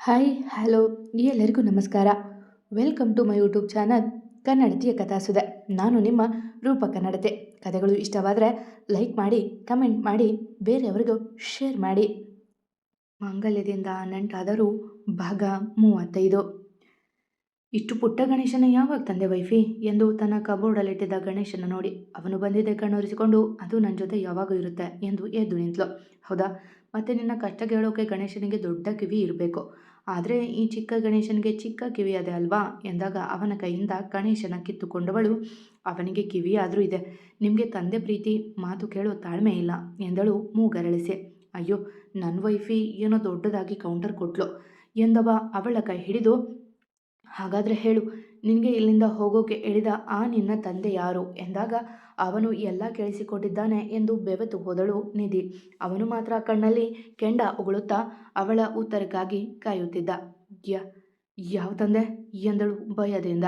Hi hello ಎಲ್ಲರಿಗೂ ನಮಸ್ಕಾರ. Welcome to my YouTube channel ಕನ್ನಡತಿಯ ಕಥಾಸುಧೆ. ನಾನು ನಿಮ್ಮ ರೂಪ ಕನ್ನಡತೆ. ಕಥೆಗಳು ಇಷ್ಟವಾದರೆ ಲೈಕ್ ಮಾಡಿ, ಕಮೆಂಟ್ ಮಾಡಿ, ಬೇರೆಯವರಿಗೂ ಶೇರ್ ಮಾಡಿ. ಮಾಂಗಲ್ಯದಿಂದ ನಂಟಾದರೂ ಭಾಗ 35. ಇಷ್ಟು ಪುಟ್ಟ ಗಣೇಶನ ಯಾವಾಗ ತಂದೆ ವೈಫಿ ಎಂದು ತನ್ನ ಕಬೋರ್ಡಲ್ಲಿಟ್ಟಿದ್ದ ಗಣೇಶನ ನೋಡಿ ಅವನು ಬಂದಿದ್ದೆ ಕಣ್ಣೊರೆಸಿಕೊಂಡು, ಅದು ನನ್ನ ಜೊತೆ ಯಾವಾಗೂ ಇರುತ್ತೆ ಎಂದು ಎದ್ದು ನಿಂತಳು. ಹೌದಾ, ಮತ್ತೆ ನಿನ್ನ ಕಷ್ಟ ಕೇಳೋಕೆ ಗಣೇಶನಿಗೆ ದೊಡ್ಡ ಕಿವಿ ಇರಬೇಕು, ಆದರೆ ಈ ಚಿಕ್ಕ ಗಣೇಶನಿಗೆ ಚಿಕ್ಕ ಕಿವಿ ಅದೇ ಅಲ್ವಾ ಎಂದಾಗ ಅವನ ಕೈಯಿಂದ ಗಣೇಶನ ಕಿತ್ತುಕೊಂಡವಳು, ಅವನಿಗೆ ಕಿವಿ ಆದರೂ ಇದೆ, ನಿಮಗೆ ತಂದೆ ಪ್ರೀತಿ ಮಾತು ಕೇಳೋ ತಾಳ್ಮೆ ಇಲ್ಲ ಎಂದಳು ಮೂಗರಳಿಸಿ. ಅಯ್ಯೋ, ನನ್ನ ವೈಫಿ ಏನೋ ದೊಡ್ಡದಾಗಿ ಕೌಂಟರ್ ಕೊಟ್ಲು ಎಂದವ ಅವಳ ಕೈ ಹಿಡಿದು, ಹಾಗಾದರೆ ಹೇಳು, ನಿನಗೆ ಇಲ್ಲಿಂದ ಹೋಗೋಕೆ ಹೇಳಿದ ಆ ನಿನ್ನ ತಂದೆ ಯಾರು ಎಂದಾಗ ಅವನು ಎಲ್ಲ ಕೇಳಿಸಿಕೊಂಡಿದ್ದಾನೆ ಎಂದು ಬೆವೆತು ಹೋದಳು ನಿಧಿ. ಅವನು ಮಾತ್ರ ಕಣ್ಣಲ್ಲಿ ಕೆಂಡ ಉಗುಳುತ್ತಾ ಅವಳ ಉತ್ತರಕ್ಕಾಗಿ ಕಾಯುತ್ತಿದ್ದ. ಯಾವ ತಂದೆ ಎಂದಳು ಭಯದಿಂದ.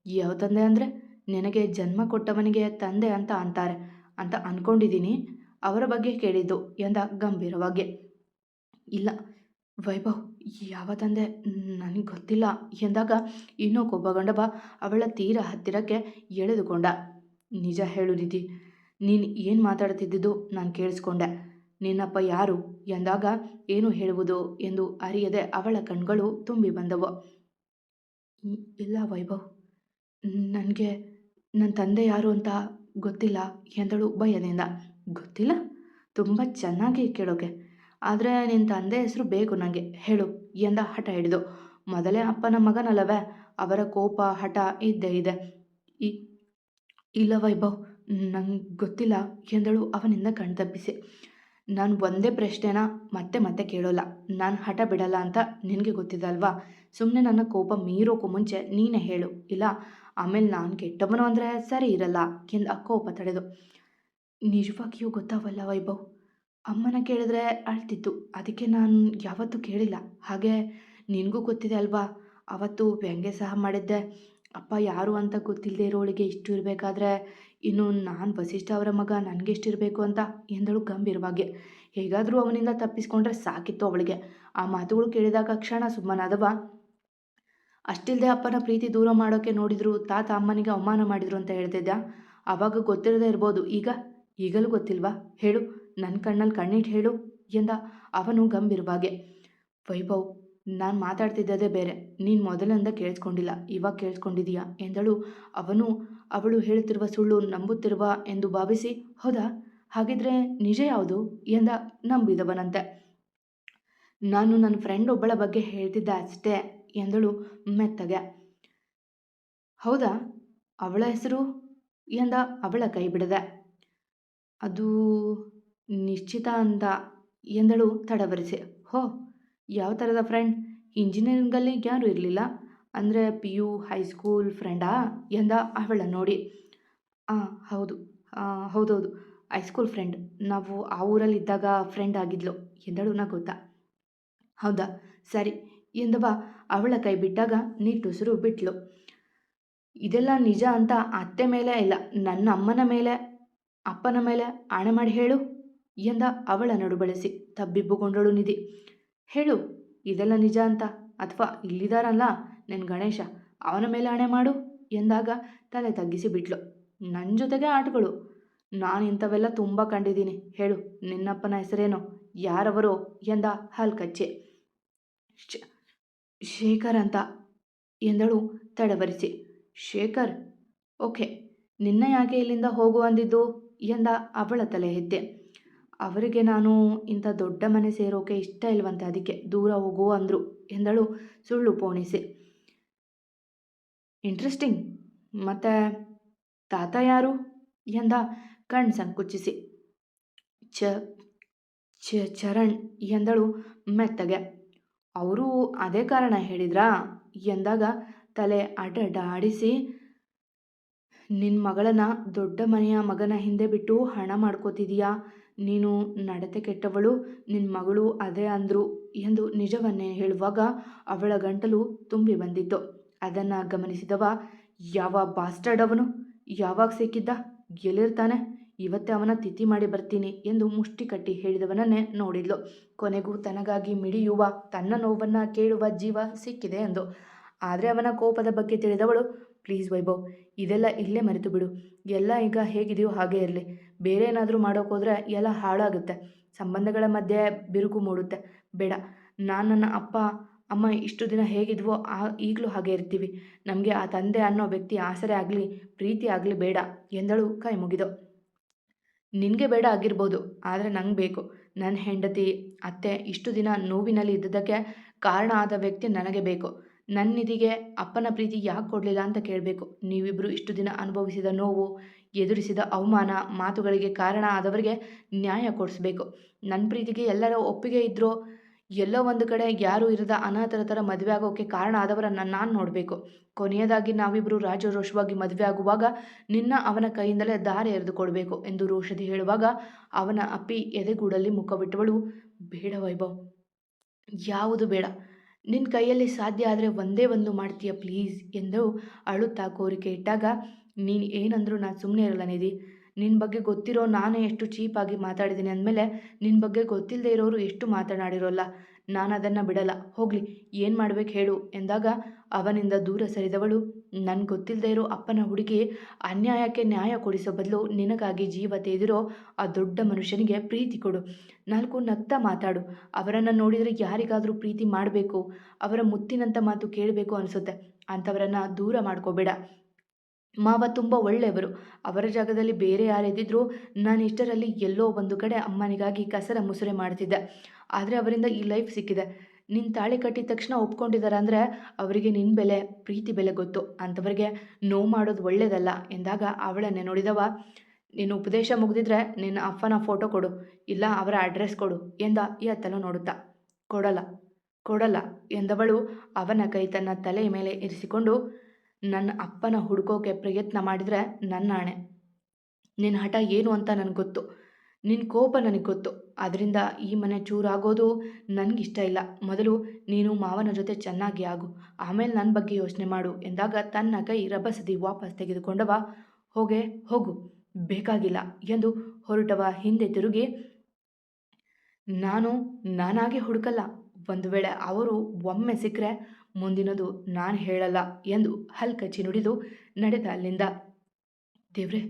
ಯಾವ ತಂದೆ ಅಂದರೆ, ನಿನಗೆ ಜನ್ಮ ಕೊಟ್ಟವನಿಗೆ ತಂದೆ ಅಂತ ಅಂತಾರೆ ಅಂತ ಅಂದ್ಕೊಂಡಿದ್ದೀನಿ, ಅವರ ಬಗ್ಗೆ ಕೇಳಿದ್ದು ಎಂದ ಗಂಭೀರವಾಗಿ. ಇಲ್ಲ ವೈಭವ್, ಯಾವ ತಂದೆ ನನಗೆ ಗೊತ್ತಿಲ್ಲ ಎಂದಾಗ ಇನ್ನೂ ಕೋಪಗೊಂಡವ ಅವಳ ತೀರ ಹತ್ತಿರಕ್ಕೆ ಎಳೆದುಕೊಂಡ. ನಿಜ ಹೇಳು ನಿಧಿ, ನೀನು ಏನು ಮಾತಾಡ್ತಿದ್ದಿದ್ದು ನಾನು ಕೇಳಿಸ್ಕೊಂಡೆ. ನಿನ್ನಪ್ಪ ಯಾರು ಎಂದಾಗ ಏನು ಹೇಳುವುದು ಎಂದು ಅರಿಯದೆ ಅವಳ ಕಣ್ಗಳು ತುಂಬಿ ಬಂದವು. ಇಲ್ಲ ವೈಭವ್, ನನಗೆ ನನ್ನ ತಂದೆ ಯಾರು ಅಂತ ಗೊತ್ತಿಲ್ಲ ಎಂದಳು ಭಯದಿಂದ. ಗೊತ್ತಿಲ್ಲ? ತುಂಬ ಚೆನ್ನಾಗಿ ಕೇಳೋಕೆ, ಆದರೆ ನಿನ್ನ ತಂದೆ ಹೆಸರು ಬೇಕು ನನಗೆ, ಹೇಳು ಎಂದ ಹಠ ಹಿಡಿದು. ಮೊದಲೇ ಅಪ್ಪನ ಮಗನಲ್ಲವೇ, ಅವರ ಕೋಪ ಹಠ ಇದ್ದೇ ಇದೆ. ಇಲ್ಲ ವೈಭವ್, ನಂಗೆ ಗೊತ್ತಿಲ್ಲ ಎಂದಳು ಅವನಿಂದ ಕಣ್ತಪ್ಪಿಸಿ. ನಾನು ಒಂದೇ ಪ್ರಶ್ನೆನ ಮತ್ತೆ ಮತ್ತೆ ಕೇಳೋಲ್ಲ, ನಾನು ಹಠ ಬಿಡಲ್ಲ ಅಂತ ನಿನಗೆ ಗೊತ್ತಿದೆ ಅಲ್ವಾ. ಸುಮ್ಮನೆ ನನ್ನ ಕೋಪ ಮೀರೋಕ್ಕೂ ಮುಂಚೆ ನೀನೇ ಹೇಳು, ಇಲ್ಲ ಆಮೇಲೆ ನಾನು ಕೆಟ್ಟವನು ಅಂದರೆ ಸರಿ ಇರಲ್ಲ ಎಂದ ಕೋಪ ತಡೆದು. ನಿಜವಾಗಿಯೂ ಗೊತ್ತಾವಲ್ಲ ವೈಭವ್, ಅಮ್ಮನ ಕೇಳಿದ್ರೆ ಅಳ್ತಿತ್ತು, ಅದಕ್ಕೆ ನಾನು ಯಾವತ್ತೂ ಕೇಳಿಲ್ಲ. ಹಾಗೆ ನಿನಗೂ ಗೊತ್ತಿದೆ ಅಲ್ವಾ, ಅವತ್ತು ವ್ಯಂಗ್ಯ ಸಹ ಮಾಡಿದ್ದೆ. ಅಪ್ಪ ಯಾರು ಅಂತ ಗೊತ್ತಿಲ್ಲದೆ ಇರೋಳಿಗೆ ಇಷ್ಟು ಇರಬೇಕಾದ್ರೆ ಇನ್ನು ನಾನು ವಸಿಷ್ಠ ಅವರ ಮಗ ನನಗೆಷ್ಟಿರಬೇಕು ಅಂತ ಎಂದಳು ಗಂಭೀರವಾಗಿ. ಹೇಗಾದರೂ ಅವನಿಂದ ತಪ್ಪಿಸ್ಕೊಂಡ್ರೆ ಸಾಕಿತ್ತು ಅವಳಿಗೆ. ಆ ಮಾತುಗಳು ಕೇಳಿದಾಗ ಕ್ಷಣ ಸುಮ್ಮನಾದವ. ಅಷ್ಟಿಲ್ಲದೆ ಅಪ್ಪನ ಪ್ರೀತಿ ದೂರ ಮಾಡೋಕ್ಕೆ ನೋಡಿದ್ರು, ತಾತ ಅಮ್ಮನಿಗೆ ಅವಮಾನ ಮಾಡಿದ್ರು ಅಂತ ಹೇಳ್ತಿದ್ದ. ಆವಾಗ ಗೊತ್ತಿರದೇ ಇರ್ಬೋದು, ಈಗಲೂ ಗೊತ್ತಿಲ್ವಾ? ಹೇಳು, ನನ್ನ ಕಣ್ಣಲ್ಲಿ ಕಣ್ಣಿಟ್ಟು ಹೇಳು ಎಂದ ಅವನು ಗಂಭೀರವಾಗಿ. ವೈಭವ್, ನಾನು ಮಾತಾಡ್ತಿದ್ದದೇ ಬೇರೆ, ನೀನು ಮೊದಲಿಂದ ಕೇಳಿಸ್ಕೊಂಡಿಲ್ಲ, ಇವಾಗ ಕೇಳಿಸ್ಕೊಂಡಿದೀಯಾ ಎಂದಳು. ಅವಳು ಹೇಳುತ್ತಿರುವ ಸುಳ್ಳು ನಂಬುತ್ತಿರುವ ಎಂದು ಭಾವಿಸಿ, ಹೌದಾ ಹಾಗಿದ್ರೆ ನಿಜ ಯಾವುದು ಎಂದ ನಂಬಿದವನಂತೆ. ನಾನು ನನ್ನ ಫ್ರೆಂಡ್ ಒಬ್ಬಳ ಬಗ್ಗೆ ಹೇಳ್ತಿದ್ದೆ ಅಷ್ಟೇ ಎಂದಳು ಮೆತ್ತಗೆ. ಹೌದಾ, ಅವಳ ಹೆಸರು ಎಂದ ಅವಳ ಕೈ ಬಿಡದೆ. ಅದು ನಿಶ್ಚಿತ ಅಂತ ಎಂದಳು ತಡವರಿಸಿ. ಹೋ, ಯಾವ ಥರದ ಫ್ರೆಂಡ್? ಇಂಜಿನಿಯರಿಂಗಲ್ಲಿ ಯಾರೂ ಇರಲಿಲ್ಲ ಅಂದರೆ PU ಹೈಸ್ಕೂಲ್ ಫ್ರೆಂಡಾ ಎಂದ ಅವಳ ನೋಡಿ. ಹೌದು, ಹೌದೌದು, ಹೈಸ್ಕೂಲ್ ಫ್ರೆಂಡ್. ನಾವು ಆ ಊರಲ್ಲಿ ಇದ್ದಾಗ ಫ್ರೆಂಡ್ ಆಗಿದ್ಲು ಎಂದಳು ನಗುತ್ತಾ. ಹೌದಾ, ಸರಿ ಎಂದವ ಅವಳ ಕೈ ಬಿಟ್ಟಾಗ ನಿಟ್ಟುಸಿರು ಬಿಟ್ಲು. ಇದೆಲ್ಲ ನಿಜ ಅಂತ ಅತ್ತೆ ಮೇಲೆ ಇಲ್ಲ, ನನ್ನ ಅಮ್ಮನ ಮೇಲೆ ಅಪ್ಪನ ಮೇಲೆ ಆಣೆ ಮಾಡಿ ಹೇಳು ಎಂದ ಅವಳ ನಡುಬಳಿಸಿ ತಬ್ಬಿಬ್ಬುಗೊಂಡಳು ನಿಧಿ. ಹೇಳು, ಇದೆಲ್ಲ ನಿಜ ಅಂತ, ಅಥವಾ ಇಲ್ಲಿದಾರಲ್ಲ ನಿನ್ನ ಗಣೇಶ, ಅವನ ಮೇಲೆ ಆಣೆ ಮಾಡು ಎಂದಾಗ ತಲೆ ತಗ್ಗಿಸಿ ಬಿಟ್ಲು. ನನ್ನ ಜೊತೆಗೆ ಆಟಗಳು, ನಾನು ಇಂಥವೆಲ್ಲ ತುಂಬ ಕಂಡಿದ್ದೀನಿ. ಹೇಳು, ನಿನ್ನಪ್ಪನ ಹೆಸರೇನು, ಯಾರವರೋ ಎಂದ ಹಲ್ಕಚ್ಚೆ. ಶೇಖರ್ ಅಂತ ಎಂದಳು ತಡವರಿಸಿ. ಶೇಖರ್? ಓಕೆ, ನಿನ್ನ ಯಾಕೆ ಇಲ್ಲಿಂದ ಹೋಗು ಅಂದಿದ್ದು ಎಂದ ಅವಳ ತಲೆ ಎದ್ದೆ. ಅವರಿಗೆ ನಾನು ಇಂಥ ದೊಡ್ಡ ಮನೆ ಸೇರೋಕೆ ಇಷ್ಟ ಇಲ್ವಂತೆ, ಅದಕ್ಕೆ ದೂರ ಹೋಗು ಅಂದರು ಎಂದಳು ಸುಳ್ಳು ಪೋಣಿಸಿ. ಇಂಟ್ರೆಸ್ಟಿಂಗ್. ಮತ್ತೆ ತಾತ ಯಾರು ಎಂದ ಕಣ್ ಸಂಕುಚಿಸಿ. ಚರಣ್ ಎಂದಳು ಮೆತ್ತಗೆ. ಅವರು ಅದೇ ಕಾರಣ ಹೇಳಿದ್ರಾ ಎಂದಾಗ ತಲೆ ಅಡ್ಡಾಡಿಸಿ, ನಿನ್ನ ಮಗಳನ್ನ ದೊಡ್ಡ ಮನೆಯ ಮಗನ ಹಿಂದೆ ಬಿಟ್ಟು ಹಣ ಮಾಡ್ಕೋತಿದೀಯಾ, ನೀನು ನಡತೆ ಕೆಟ್ಟವಳು, ನಿನ್ನ ಮಗಳು ಅದೇ ಅಂದರು ಎಂದು ನಿಜವನ್ನೇ ಹೇಳುವಾಗ ಅವಳ ಗಂಟಲು ತುಂಬಿ ಬಂದಿತ್ತು. ಅದನ್ನು ಗಮನಿಸಿದವ, ಯಾವ ಬಾಸ್ಟರ್ಡ್ ಅವನು, ಯಾವಾಗ ಸಿಕ್ಕಿದ್ದ, ಎಲ್ಲಿರ್ತಾನೆ, ಇವತ್ತೇ ಅವನ ತಿಥಿ ಮಾಡಿ ಬರ್ತೀನಿ ಎಂದು ಮುಷ್ಟಿ ಕಟ್ಟಿ ಹೇಳಿದವನನ್ನೇ ನೋಡಿದ್ಲು. ಕೊನೆಗೂ ತನಗಾಗಿ ಮಿಡಿಯುವ, ತನ್ನ ನೋವನ್ನು ಕೇಳುವ ಜೀವ ಸಿಕ್ಕಿದೆ ಎಂದು. ಆದರೆ ಅವನ ಕೋಪದ ಬಗ್ಗೆ ತಿಳಿದವಳು, ಪ್ಲೀಸ್ ವೈಭವ್, ಇದೆಲ್ಲ ಇಲ್ಲೇ ಮರೆತು ಬಿಡು. ಎಲ್ಲ ಈಗ ಹೇಗಿದೆಯೋ ಹಾಗೇ ಇರಲಿ. ಬೇರೆ ಏನಾದರೂ ಮಾಡೋಕ್ಕೋದ್ರೆ ಎಲ್ಲ ಹಾಳಾಗುತ್ತೆ. ಸಂಬಂಧಗಳ ಮಧ್ಯೆ ಬಿರುಕು ಮೂಡುತ್ತೆ. ಬೇಡ, ನಾನು ನನ್ನ ಅಪ್ಪ ಅಮ್ಮ ಇಷ್ಟು ದಿನ ಹೇಗಿದ್ವೋ ಈಗಲೂ ಹಾಗೆ ಇರ್ತೀವಿ. ನಮಗೆ ಆ ತಂದೆ ಅನ್ನೋ ವ್ಯಕ್ತಿ ಆಸರೆ ಆಗಲಿ, ಪ್ರೀತಿ ಆಗಲಿ ಬೇಡ ಎಂದಳು ಕೈ ಮುಗಿದು. ನಿನಗೆ ಬೇಡ ಆಗಿರ್ಬೋದು, ಆದರೆ ನಂಗೆ ಬೇಕು. ನನ್ನ ಹೆಂಡತಿ, ಅತ್ತೆ ಇಷ್ಟು ದಿನ ನೋವಿನಲ್ಲಿ ಇದ್ದದಕ್ಕೆ ಕಾರಣ ಆದ ವ್ಯಕ್ತಿ ನನಗೆ ಬೇಕು. ನನ್ನ ನಿಧಿಗೆ ಅಪ್ಪನ ಪ್ರೀತಿ ಯಾಕೆ ಕೊಡಲಿಲ್ಲ ಅಂತ ಕೇಳಬೇಕು. ನೀವಿಬ್ಬರು ಇಷ್ಟು ದಿನ ಅನುಭವಿಸಿದ ನೋವು, ಎದುರಿಸಿದ ಅವಮಾನ, ಮಾತುಗಳಿಗೆ ಕಾರಣ ಆದವರಿಗೆ ನ್ಯಾಯ ಕೊಡಿಸ್ಬೇಕು. ನನ್ನ ಪ್ರೀತಿಗೆ ಎಲ್ಲರ ಒಪ್ಪಿಗೆ ಇದ್ದರೂ ಎಲ್ಲೋ ಒಂದು ಕಡೆ ಯಾರೂ ಇರದ ಅನಾಥರ ಥರ ಮದುವೆ ಆಗೋಕ್ಕೆ ಕಾರಣ ಆದವರನ್ನು ನಾನು ನೋಡಬೇಕು. ಕೊನೆಯದಾಗಿ ನಾವಿಬ್ಬರು ರಾಜರೋಷವಾಗಿ ಮದುವೆ ಆಗುವಾಗ ನಿನ್ನ ಅವನ ಕೈಯಿಂದಲೇ ದಾರಿ ಎರೆದು ಕೊಡಬೇಕು ಎಂದು ರೋಷದಿ ಹೇಳುವಾಗ ಅವನ ಅಪ್ಪಿ ಎದೆಗೂಡಲ್ಲಿ ಮುಖವಿಟ್ಟವಳು, ಬೇಡ ವೈಭವ್, ಯಾವುದು ಬೇಡ. ನಿನ್ನ ಕೈಯಲ್ಲಿ ಸಾಧ್ಯ ಆದರೆ ಒಂದೇ ಒಂದು ಮಾಡ್ತೀಯ ಪ್ಲೀಸ್ ಎಂದು ಅಳುತ್ತಾ ಕೋರಿಕೆ ಇಟ್ಟಾಗ, ನೀನು ಏನಂದರೂ ನಾನು ಸುಮ್ಮನೆ ಇರಲ್ಲ ನಿಧಿ. ನಿನ್ನ ಬಗ್ಗೆ ಗೊತ್ತಿರೋ ನಾನೇ ಎಷ್ಟು ಚೀಪಾಗಿ ಮಾತಾಡಿದ್ದೀನಿ ಅಂದಮೇಲೆ ನಿನ್ನ ಬಗ್ಗೆ ಗೊತ್ತಿಲ್ಲದೆ ಇರೋರು ಎಷ್ಟು ಮಾತನಾಡಿರೋಲ್ಲ. ನಾನು ಅದನ್ನು ಬಿಡಲ್ಲ. ಹೋಗಲಿ, ಏನು ಮಾಡ್ಬೇಕು ಹೇಳು ಎಂದಾಗ ಅವನಿಂದ ದೂರ ಸರಿದವಳು, ನನಗೆ ಗೊತ್ತಿಲ್ಲದೆ ಇರೋ ಅಪ್ಪನ ಹುಡುಗಿ ಅನ್ಯಾಯಕ್ಕೆ ನ್ಯಾಯ ಕೊಡಿಸೋ ಬದಲು ನಿನಗಾಗಿ ಜೀವ ತೆಗೆದಿರೋ ಆ ದೊಡ್ಡ ಮನುಷ್ಯನಿಗೆ ಪ್ರೀತಿ ಕೊಡು. 4 ನಗ್ತಾ ಮಾತಾಡು. ಅವರನ್ನು ನೋಡಿದರೆ ಯಾರಿಗಾದರೂ ಪ್ರೀತಿ ಮಾಡಬೇಕು, ಅವರ ಮುತ್ತಿನಂಥ ಮಾತು ಕೇಳಬೇಕು ಅನಿಸುತ್ತೆ. ಅಂಥವರನ್ನು ದೂರ ಮಾಡ್ಕೋಬೇಡ. ಮಾವ ತುಂಬ ಒಳ್ಳೆಯವರು. ಅವರ ಜಾಗದಲ್ಲಿ ಬೇರೆ ಯಾರಿದ್ದಿದ್ರೂ ನಾನು ಇಷ್ಟರಲ್ಲಿ ಎಲ್ಲೋ ಒಂದು ಕಡೆ ಅಮ್ಮನಿಗಾಗಿ ಕಸರ ಮುಸುರೆ ಮಾಡ್ತಿದ್ದೆ. ಆದರೆ ಅವರಿಂದ ಈ ಲೈಫ್ ಸಿಕ್ಕಿದೆ. ನಿನ್ನ ತಾಳಿ ಕಟ್ಟಿದ ತಕ್ಷಣ ಒಪ್ಕೊಂಡಿದ್ದಾರೆ ಅಂದರೆ ಅವರಿಗೆ ನಿನ್ನ ಬೆಲೆ, ಪ್ರೀತಿ ಬೆಲೆ ಗೊತ್ತು. ಅಂಥವರಿಗೆ ನೋವು ಮಾಡೋದು ಒಳ್ಳೆಯದಲ್ಲ ಎಂದಾಗ ಅವಳನ್ನೇ ನೋಡಿದವ, ನಿನ್ನ ಉಪದೇಶ ಮುಗಿದಿದ್ರೆ ನಿನ್ನ ಅಪ್ಪನ ಫೋಟೋ ಕೊಡು, ಇಲ್ಲ ಅವರ ಅಡ್ರೆಸ್ ಕೊಡು ಎಂದ ಎತ್ತಲು ನೋಡುತ್ತಾ. ಕೊಡಲ್ಲ ಕೊಡಲ್ಲ ಎಂದವಳು ಅವನ ಕೈ ತನ್ನ ತಲೆಯ ಮೇಲೆ ಇರಿಸಿಕೊಂಡು, ನನ್ನ ಅಪ್ಪನ ಹುಡುಕೋಕೆ ಪ್ರಯತ್ನ ಮಾಡಿದರೆ ನನ್ನ ಆಣೆ. ನಿನ್ನ ಹಠ ಏನು ಅಂತ ನನಗೆ ಗೊತ್ತು. ನಿನ್ನ ಕೋಪ ನನಗೆ ಗೊತ್ತು. ಅದರಿಂದ ಈ ಮನೆ ಚೂರಾಗೋದು ನನಗಿಷ್ಟ ಇಲ್ಲ. ಮೊದಲು ನೀನು ಮಾವನ ಜೊತೆ ಚೆನ್ನಾಗಿ ಆಗು, ಆಮೇಲೆ ನನ್ನ ಬಗ್ಗೆ ಯೋಚನೆ ಮಾಡು ಎಂದಾಗ ತನ್ನ ಕೈ ರಭಸದಿ ವಾಪಸ್ ತೆಗೆದುಕೊಂಡವ, ಹೋಗು, ಬೇಕಾಗಿಲ್ಲ ಎಂದು ಹೊರಟವ ಹಿಂದೆ ತಿರುಗಿ, ನಾನಾಗೆ ಹುಡುಕಲ್ಲ. ಒಂದು ವೇಳೆ ಅವರು ಒಮ್ಮೆ ಸಿಕ್ಕರೆ ಮುಂದಿನದು ನಾನು ಹೇಳಲ್ಲ ಎಂದು ಹಲ್ಕಚ್ಚಿ ನುಡಿದು ನಡೆದ ಅಲ್ಲಿಂದ. ದೇವ್ರೆ,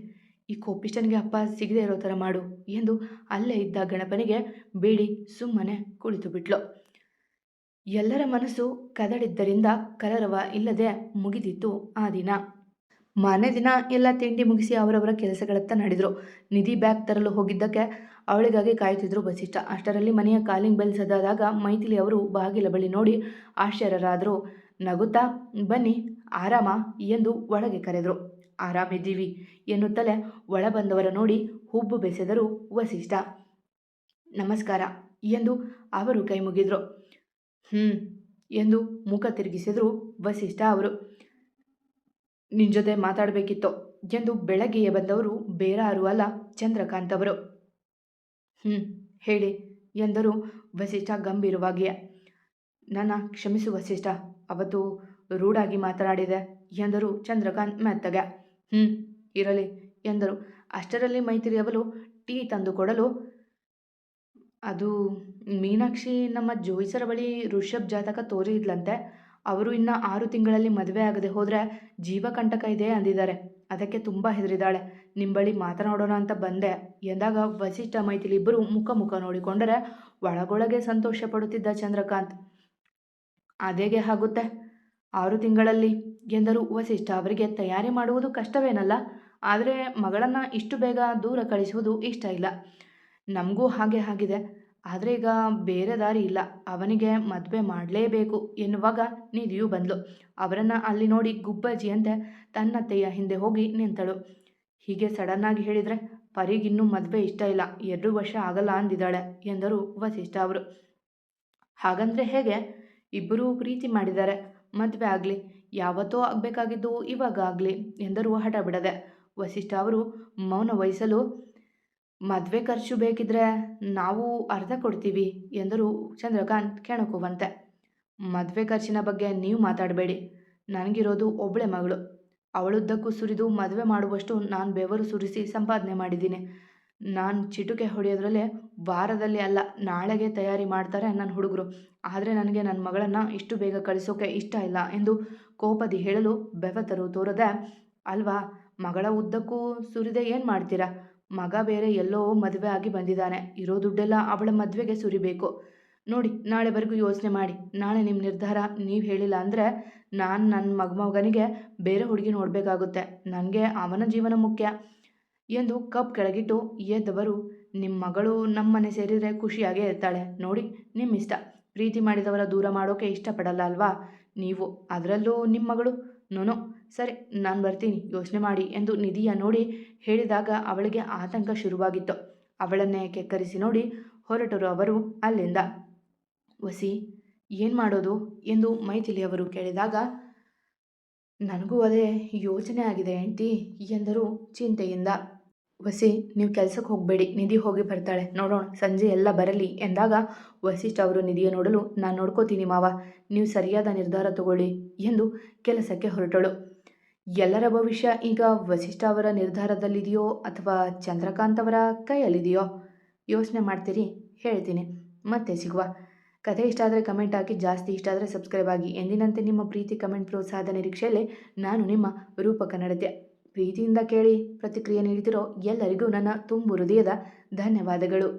ಈ ಕೋಪಿಷ್ಟನಿಗೆ ಅಪ್ಪ ಸಿಗದೆ ಇರೋ ಥರ ಮಾಡು ಎಂದು ಅಲ್ಲೇ ಇದ್ದ ಗಣಪನಿಗೆ ಬೇಡಿ ಸುಮ್ಮನೆ ಕುಳಿತು ಬಿಟ್ಲು. ಎಲ್ಲರ ಮನಸ್ಸು ಕದಡಿದ್ದರಿಂದ ಕಲರವ ಇಲ್ಲದೆ ಮುಗಿದಿತ್ತು ಆ ದಿನ. ಮಾರನೇ ದಿನ ಎಲ್ಲ ತಿಂಡಿ ಮುಗಿಸಿ ಅವರವರ ಕೆಲಸಗಳತ್ತ ನಡೆದರು. ನಿಧಿ ಬ್ಯಾಗ್ ತರಲು ಹೋಗಿದ್ದಕ್ಕೆ ಅವಳಿಗಾಗಿ ಕಾಯುತ್ತಿದ್ದರು ವಸಿಷ್ಠ. ಅಷ್ಟರಲ್ಲಿ ಮನೆಯ ಕಾಲಿಂಗ್ ಬೆಲ್ ಸದ್ದಾದಾಗ ಮೈಥಿಲಿ ಅವರು ಬಾಗಿಲ ಬಳಿ ನೋಡಿ ಆಶ್ಚರ್ಯರಾದರು. ನಗುತ್ತಾ, ಬನ್ನಿ, ಆರಾಮ ಎಂದು ಒಳಗೆ ಕರೆದರು. ಆರಾಮಿದ್ದೀವಿ ಎನ್ನುತ್ತಲೇ ಒಳ ಬಂದವರ ನೋಡಿ ಹುಬ್ಬು ಬೆಸೆದರು ವಸಿಷ್ಠ. ನಮಸ್ಕಾರ ಎಂದು ಅವರು ಕೈ ಮುಗಿದ್ರು. ಎಂದು ಮುಖ ತಿರುಗಿಸಿದರು ವಸಿಷ್ಠ ಅವರು. ನಿನ್ನ ಜೊತೆ ಮಾತಾಡಬೇಕಿತ್ತು ಎಂದು ಬೆಳಗ್ಗೆಯೇ ಬಂದವರು ಬೇರಾರೂ ಅಲ್ಲ, ಚಂದ್ರಕಾಂತ್ ಅವರು. ಹೇಳಿ ಎಂದರು ವಸಿಷ್ಠ ಗಂಭೀರವಾಗಿಯೇ. ನನ್ನ ಕ್ಷಮಿಸು ವಸಿಷ್ಠ, ಅವತ್ತು ರೂಢಾಗಿ ಮಾತನಾಡಿದೆ ಎಂದರು ಚಂದ್ರಕಾಂತ್ ಮೆತ್ತಗೆ. ಇರಲಿ ಎಂದರು. ಅಷ್ಟರಲ್ಲಿ ಮೈತ್ರಿಯವಳು ಟೀ ತಂದು ಕೊಡಲು, ಅದು ಮೀನಾಕ್ಷಿ ನಮ್ಮ ಜೋಯಿಸರ ಬಳಿ ಋಷಭ್ ಜಾತಕ ತೋರಿದ್ಲಂತೆ. ಅವರು ಇನ್ನು 6 ತಿಂಗಳಲ್ಲಿ ಮದುವೆ ಆಗದೆ ಹೋದರೆ ಜೀವಕಂಟಕ ಇದೆ ಅಂದಿದ್ದಾರೆ. ಅದಕ್ಕೆ ತುಂಬ ಹೆದರಿದ್ದಾಳೆ. ನಿಮ್ಮ ಬಳಿ ಮಾತನಾಡೋಣ ಅಂತ ಬಂದೆ ಎಂದಾಗ ವಸಿಷ್ಠ ಮೈಥಿಲಿ ಇಬ್ಬರು ಮುಖ ನೋಡಿಕೊಂಡರೆ ಒಳಗೊಳಗೆ ಸಂತೋಷ ಪಡುತ್ತಿದ್ದ ಚಂದ್ರಕಾಂತ್. ಅದೇಗೆ ಆಗುತ್ತೆ 6 ತಿಂಗಳಲ್ಲಿ ಎಂದರು ವಸಿಷ್ಠ. ಅವರಿಗೆ ತಯಾರಿ ಮಾಡುವುದು ಕಷ್ಟವೇನಲ್ಲ, ಆದರೆ ಮಗಳನ್ನು ಇಷ್ಟು ಬೇಗ ದೂರ ಕಳಿಸುವುದು ಇಷ್ಟ ಇಲ್ಲ. ನಮಗೂ ಹಾಗೆ ಆಗಿದೆ. ಆದರೆ ಈಗ ಬೇರೆ ದಾರಿ ಇಲ್ಲ. ಅವನಿಗೆ ಮದುವೆ ಮಾಡಲೇಬೇಕು ಎನ್ನುವಾಗ ನಿಧಿಯು ಬಂದಳು. ಅವರನ್ನು ಅಲ್ಲಿ ನೋಡಿ ಗುಬ್ಬಜ್ಜಿಯಂತೆ ತನ್ನತ್ತೆಯ ಹಿಂದೆ ಹೋಗಿ ನಿಂತಳು. ಹೀಗೆ ಸಡನ್ನಾಗಿ ಹೇಳಿದರೆ ಪರಿಗಿನ್ನೂ ಮದುವೆ ಇಷ್ಟ ಇಲ್ಲ, 2 ವರ್ಷ ಆಗಲ್ಲ ಅಂದಿದ್ದಾಳೆ ಎಂದರು ವಸಿಷ್ಠ ಅವರು. ಹಾಗಂದ್ರೆ ಹೇಗೆ? ಇಬ್ಬರೂ ಪ್ರೀತಿ ಮಾಡಿದ್ದಾರೆ, ಮದುವೆ ಆಗಲಿ, ಯಾವತ್ತೋ ಆಗಬೇಕಾಗಿದ್ದು ಇವಾಗ ಆಗಲಿ ಎಂದರು ಹಠ ಬಿಡದೆ. ವಸಿಷ್ಠ ಅವರು ಮೌನ ವಹಿಸಲು, ಮದುವೆ ಖರ್ಚು ಬೇಕಿದ್ರೆ ನಾವು ಅರ್ಧ ಕೊಡ್ತೀವಿ ಎಂದರು ಚಂದ್ರಕಾಂತ್ ಕೆಣಕುವಂತೆ. ಮದುವೆ ಖರ್ಚಿನ ಬಗ್ಗೆ ನೀವು ಮಾತಾಡಬೇಡಿ. ನನಗಿರೋದು ಒಬ್ಬಳೆ ಮಗಳು. ಅವಳುದ್ದಕ್ಕೂ ಸುರಿದು ಮದುವೆ ಮಾಡುವಷ್ಟು ನಾನು ಬೆವರು ಸುರಿಸಿ ಸಂಪಾದನೆ ಮಾಡಿದ್ದೀನಿ. ನಾನು ಚಿಟುಕೆ ಹೊಡೆಯೋದ್ರಲ್ಲೇ ವಾರದಲ್ಲಿ ಅಲ್ಲ ನಾಳೆಗೆ ತಯಾರಿ ಮಾಡ್ತಾರೆ ನನ್ನ ಹುಡುಗರು. ಆದರೆ ನನಗೆ ನನ್ನ ಮಗಳನ್ನು ಇಷ್ಟು ಬೇಗ ಕಳಿಸೋಕೆ ಇಷ್ಟ ಇಲ್ಲ ಎಂದು ಕೋಪದಿ ಹೇಳಲು ಬೆವತರು ತೋರದೆ, ಅಲ್ವಾ, ಮಗಳ ಉದ್ದಕ್ಕೂ ಸುರಿದೆ ಏನು ಮಾಡ್ತೀರಾ? ಮಗ ಬೇರೆ ಎಲ್ಲೋ ಮದುವೆ ಆಗಿ ಬಂದಿದ್ದಾನೆ. ಇರೋ ದುಡ್ಡೆಲ್ಲ ಅವಳ ಮದುವೆಗೆ ಸುರಿಬೇಕು. ನೋಡಿ, ನಾಳೆವರೆಗೂ ಯೋಚನೆ ಮಾಡಿ. ನಾಳೆ ನಿಮ್ಮ ನಿರ್ಧಾರ ನೀವು ಹೇಳಿಲ್ಲ ಅಂದರೆ ನಾನು ನನ್ನ ಮಗನಿಗೆ ಬೇರೆ ಹುಡುಗಿ ನೋಡಬೇಕಾಗುತ್ತೆ. ನನಗೆ ಅವನ ಜೀವನ ಮುಖ್ಯ ಎಂದು ಕಪ್ ಕೆಳಗಿಟ್ಟು ಎದ್ದವರು, ನಿಮ್ಮ ಮಗಳು ನಮ್ಮನೆ ಸೇರಿದರೆ ಖುಷಿಯಾಗೇ ಇರ್ತಾಳೆ. ನೋಡಿ, ನಿಮ್ಮಿಷ್ಟ. ಪ್ರೀತಿ ಮಾಡಿದವರ ದೂರ ಮಾಡೋಕೆ ಇಷ್ಟಪಡಲ್ಲ ಅಲ್ವಾ ನೀವು? ಅದರಲ್ಲೂ ನಿಮ್ಮ ಮಗಳು. ನೋನೋ, ಸರಿ, ನಾನು ಬರ್ತೀನಿ, ಯೋಚನೆ ಮಾಡಿ ಎಂದು ನಿಧಿಯ ನೋಡಿ ಹೇಳಿದಾಗ ಅವಳಿಗೆ ಆತಂಕ ಶುರುವಾಗಿತ್ತು. ಅವಳನ್ನೇ ಕೆಕ್ಕರಿಸಿ ನೋಡಿ ಹೊರಟರು ಅವರು ಅಲ್ಲಿಂದ. ವಸಿ, ಏನು ಮಾಡೋದು ಎಂದು ಮೈಥಿಲಿಯವರು ಕೇಳಿದಾಗ, ನನಗೂ ಅದೇ ಯೋಚನೆ ಆಗಿದೆ ಹೆಂಡ್ತಿ ಎಂದರು ಚಿಂತೆಯಿಂದ. ವಸಿ, ನೀವು ಕೆಲಸಕ್ಕೆ ಹೋಗಬೇಡಿ, ನಿಧಿ ಹೋಗಿ ಬರ್ತಾಳೆ, ನೋಡೋಣ, ಸಂಜೆ ಎಲ್ಲ ಬರಲಿ ಎಂದಾಗ ವಸಿಷ್ಠ ಅವರು ನಿಧಿಯ ನೋಡಲು, ನಾನು ನೋಡ್ಕೋತೀನಿ ಮಾವ, ನೀವು ಸರಿಯಾದ ನಿರ್ಧಾರ ತಗೊಳ್ಳಿ ಎಂದು ಕೆಲಸಕ್ಕೆ ಹೊರಟಳು. ಎಲ್ಲರ ಭವಿಷ್ಯ ಈಗ ವಸಿಷ್ಠ ಅವರ ನಿರ್ಧಾರದಲ್ಲಿದೆಯೋ ಅಥವಾ ಚಂದ್ರಕಾಂತ್ ಅವರ ಕೈಯಲ್ಲಿದೆಯೋ? ಯೋಚನೆ ಮಾಡ್ತೀರಿ, ಹೇಳ್ತೀನಿ. ಮತ್ತೆ ಸಿಗುವ. ಕಥೆ ಇಷ್ಟ ಆದರೆ ಕಮೆಂಟ್ ಹಾಕಿ, ಜಾಸ್ತಿ ಇಷ್ಟ ಆದರೆ ಸಬ್ಸ್ಕ್ರೈಬ್ ಆಗಿ. ಎಂದಿನಂತೆ ನಿಮ್ಮ ಪ್ರೀತಿ, ಕಮೆಂಟ್, ಪ್ರೋತ್ಸಾಹದ ನಿರೀಕ್ಷೆಯಲ್ಲಿ ನಾನು ನಿಮ್ಮ ರೂಪ ಕನ್ನಡತೆ. ಪ್ರೀತಿಯಿಂದ ಕೇಳಿ ಪ್ರತಿಕ್ರಿಯೆ ನೀಡುತ್ತಿರೋ ಎಲ್ಲರಿಗೂ ನನ್ನ ತುಂಬು ಹೃದಯದ ಧನ್ಯವಾದಗಳು.